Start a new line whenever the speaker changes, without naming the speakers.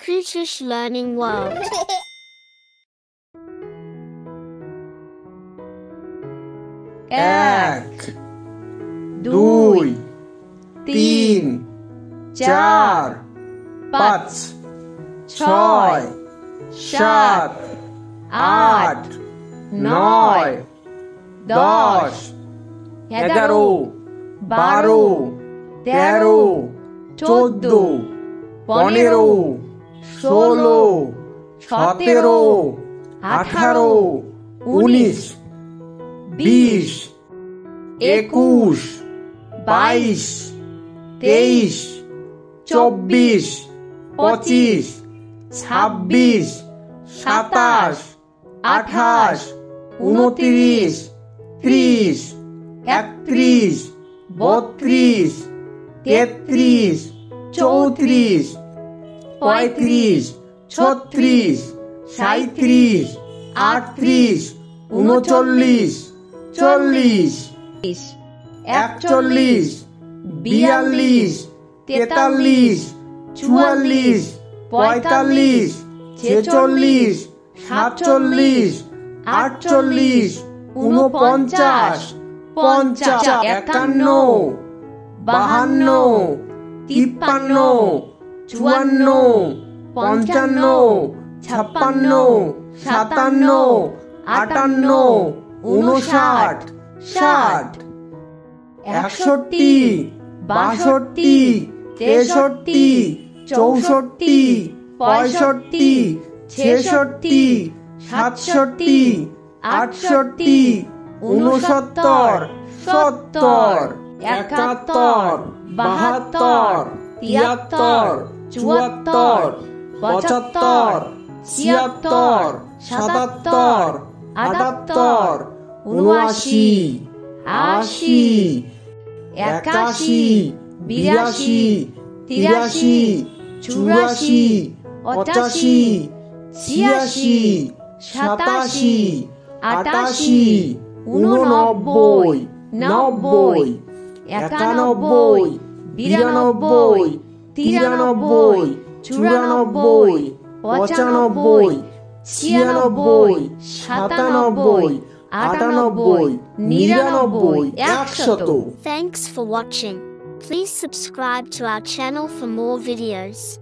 Kritish Learning World.
এক, দুই, তিন, চার, পাঁচ, ছয়, সাত, আট, নয়, 10, 11, 12, 13, 14, 15, 16, 17, 18, 19, 20, 21, 22, 23, 24, 25, 26, 27, 28, 29, 30, 31, 32, 33, 34, 35, 36, 37, 38, 39, 40, 41, 42, 43, 44, 45, 46, 47, 48, 49, 50, 51, 52, 53, 54, 55, 56, 57, 58, 59, 60, 61, 62, 63, 64, 65, 66, 67, 68, 69, 70, 71, 72, 73, 74, 75, 76, 77, 78, 79, 80, 81, 82, 83, 84, 85, 86, 87, 88, 89, 90, 91, 92, 93, 94, 95, 96, 97, 98, 99, 100.
Thanks for watching. Please subscribe to our channel for more videos.